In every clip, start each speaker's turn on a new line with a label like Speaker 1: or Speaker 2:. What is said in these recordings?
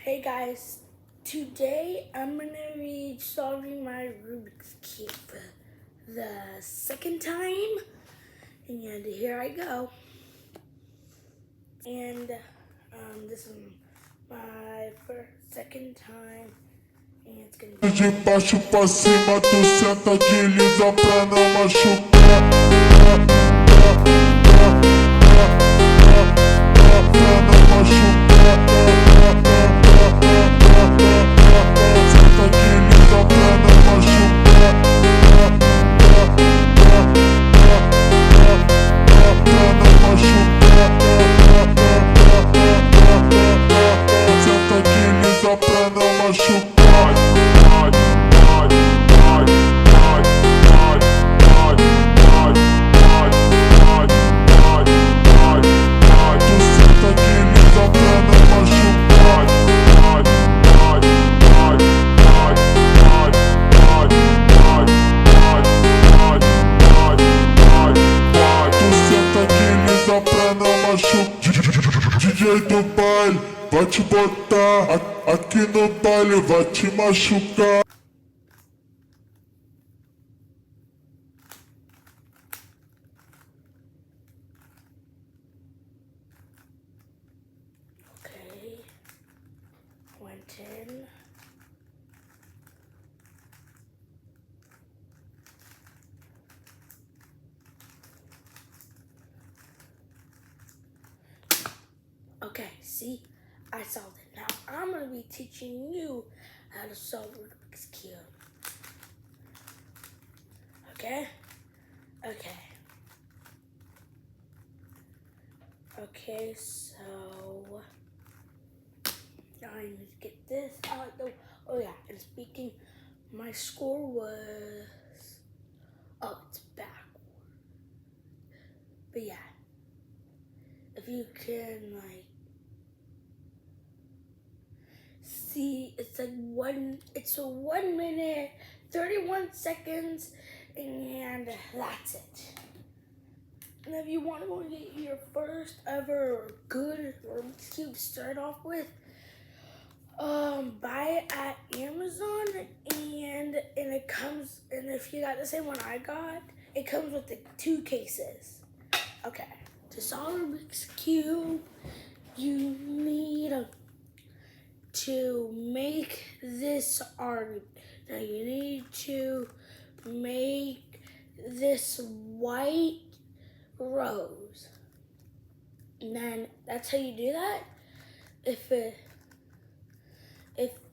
Speaker 1: Hey guys, today I'm gonna be solving my Rubik's Cube for the second time, and here I go. And this is my second time, and it's gonna be
Speaker 2: De baixo pra cima, tu senta de lisa pra não machucar. Pra não machucar. Senta de lisa pra não machucar. Pra não machucar. Senta de lisa pra não machucar. DJ do baile vai te botar aqui no baile, vai te machucar.
Speaker 1: okay. Went in. Okay, see, I solved it. Now I'm gonna be teaching you how to solve Rubik's Cube. Okay? Okay. Okay, so I need to get this out though. Oh yeah, and speaking, my score was, oh, it's backward. But yeah, if you can like see, it's like it's a 1 minute, 31 seconds, and that's it. And if you want to get your first ever good Rubik's Cube to start off with, buy it at Amazon, and it comes, and if you got the same one I got, it comes with the 2 cases. Okay, to solve Rubik's Cube, you need to make this art. Now you need to make this white rose. And then that's how you do that. If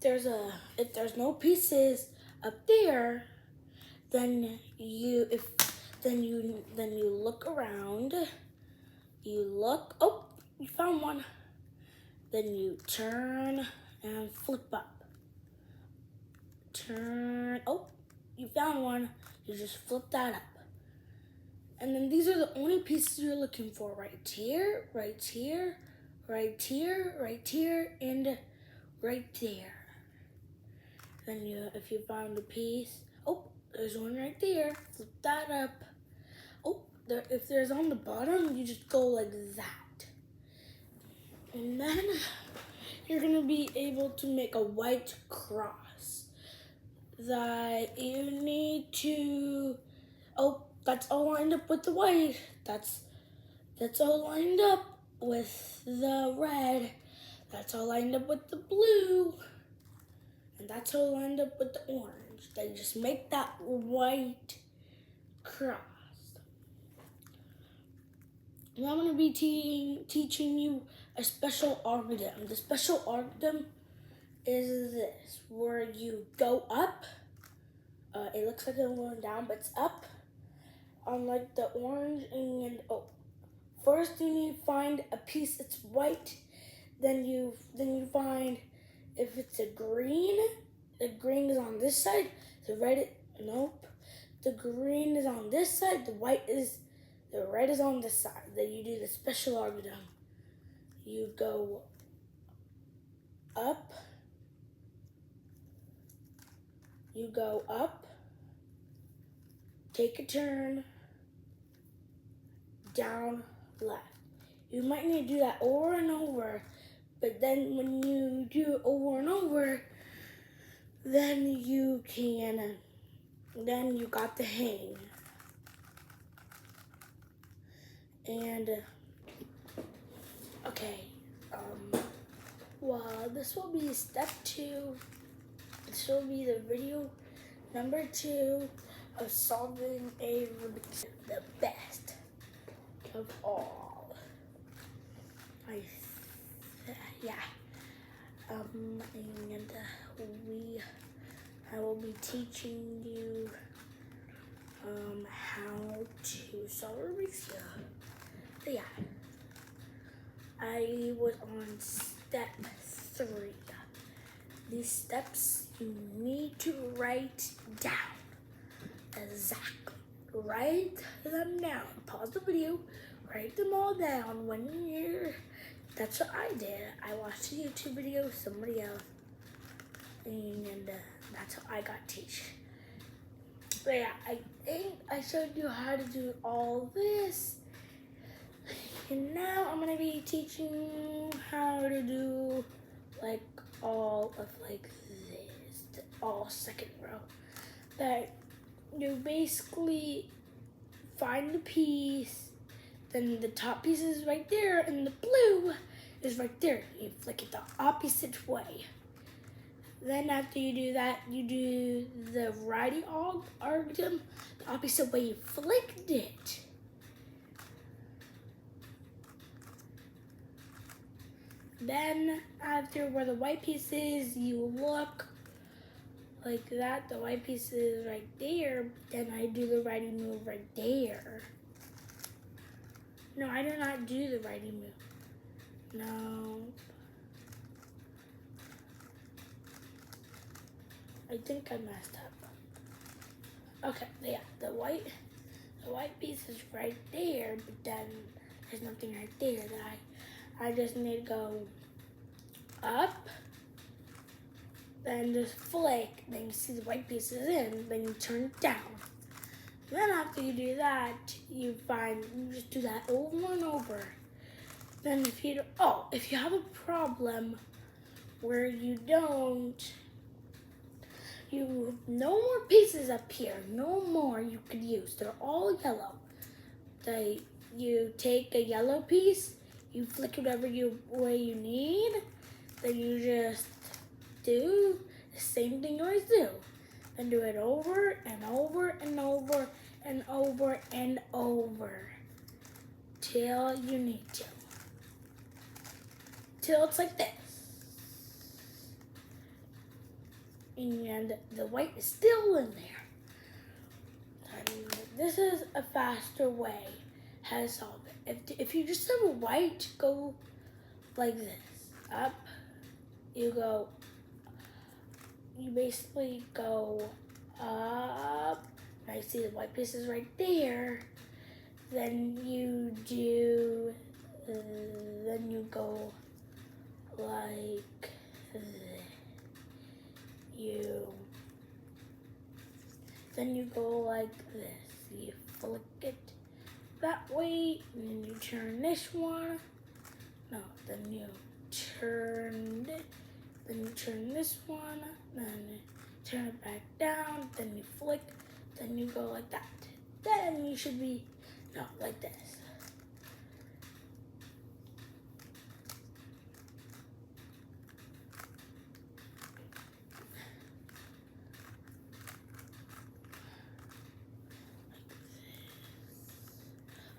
Speaker 1: there's no pieces up there, then you look around. You look, oh, you found one. Then you turn and flip up. Turn, oh, you found one. You just flip that up. And then these are the only pieces you're looking for, right here, right here, right here, right here, and right there. Then if you found a piece, oh, there's one right there, flip that up. Oh, if there's on the bottom, you just go like that. And then you're gonna be able to make a white cross that you need to, oh, that's all lined up with the white. That's all lined up with the red. That's all lined up with the blue. And that's all lined up with the orange. Then just make that white cross. And I'm going to be teaching you a special algorithm. The special algorithm is this, where you go up. It looks like I'm going down, but it's up on like the orange. And oh, first you need to find a piece that's white. Then you find if it's a green. The green is on this side. The red, nope. The green is on this side. The red is on this side. Then you do the special algorithm. You go up. You go up. Take a turn. Down, left. You might need to do that over and over, But then when you do it over and over, then you got the hang. And, okay, well, this will be step 2. This will be the video number 2 of solving a Rubik's Cube, the best of all. Yeah. And I will be teaching you how to solve a Rubik's Cube. But yeah, I was on step 3. These steps you need to write down. Exactly. Write them down. Pause the video. Write them all down when you're. That's what I did. I watched a YouTube video of somebody else, and that's how I got teach. But yeah, I think I showed you how to do all this, and now I'm gonna be teaching you how to do like all of like this, all second row. That you basically find the piece, then the top piece is right there, and the blue is right there. You flick it the opposite way. Then after you do that, you do the writing algorithm the opposite way you flicked it. Then after where the white piece is, you look like that. The white piece is right there. Then I do the writing move right there. No, I do not do the writing move. No. I think I messed up. Okay, yeah, the white piece is right there, but then there's nothing right there that I just need to go up, then just flick, then you see the white piece is in, then you turn it down. Then after you do that, you just do that over and over. Then if you have a problem where no more pieces up here, no more you could use. They're all yellow. You take a yellow piece, you flick it whatever way you need, then you just do the same thing you always do. And do it over and over and over and over and over till you need to. Till it's like this. And the white is still in there. And this is a faster way how to solve it. If you just have a white, go like this. Up, you basically go up. I see the white piece is right there. Then you go like this. Then you go like this. You flick it that way, and then you turn this one. No, then you turn it. Then you turn this one. Then you turn it back down. Then you flick. Then you go like that. Then you should be like this.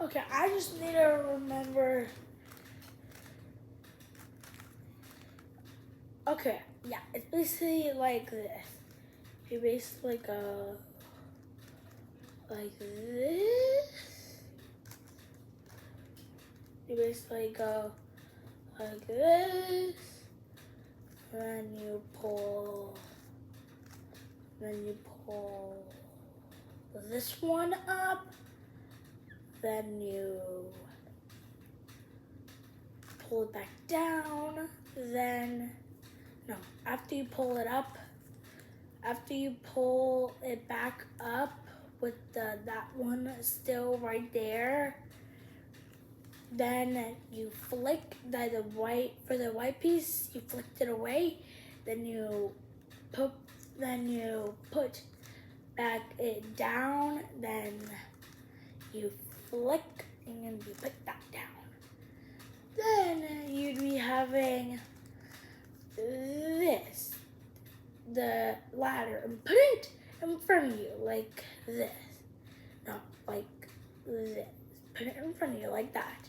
Speaker 1: Okay, I just need to remember. Okay, yeah, it's basically like this. You basically go like this. You basically go like this. Then you pull this one up. Then you pull it back down. After you pull it up, after you pull it back up with that one still right there, Then you flick the white for the white piece. You flicked it away. Then you put back it down. Then you flick and you put that down. Then you'd be having this, the ladder, and put it in front of you like this. No, like this. Put it in front of you like that.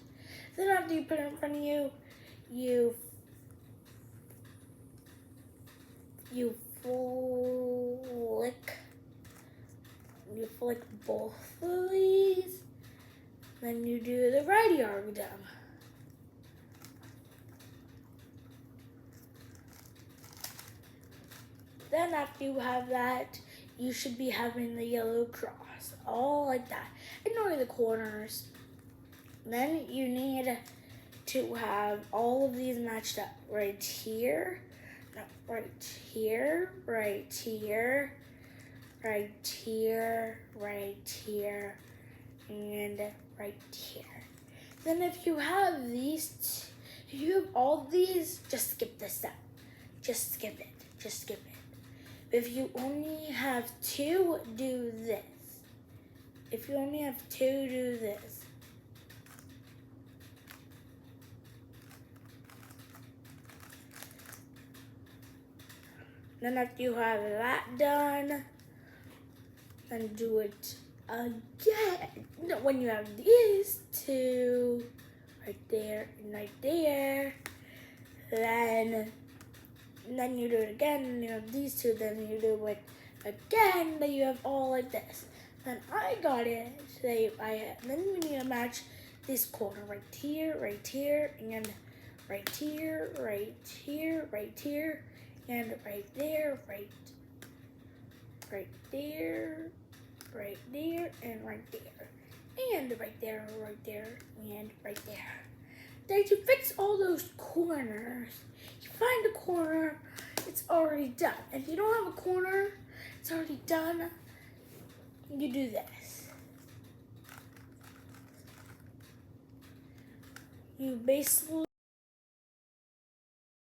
Speaker 1: Then after you put it in front of you, you flick both of these. Then you do the radiograph. Then after you have that, you should be having the yellow cross, all like that. Ignore the corners. Then you need to have all of these matched up. Right here, no, right here, right here, right here, right here, and right here. Then if you have if you have all these, just skip this step. Just skip it, just skip it. If you only have two, do this. If you only have two, do this. Then after you have that done, then do it again. When you have these two, right there and right there, then you do it again, and you have these two, then you do it again, then you have all like this. Then I got it, then you need to match this corner right here, and right here, right here, right here, and right there, right there, right there, and right there, and right there, right there, and right there. Then you fix all those corners. You find a corner, it's already done. If you don't have a corner, it's already done, you do this. You basically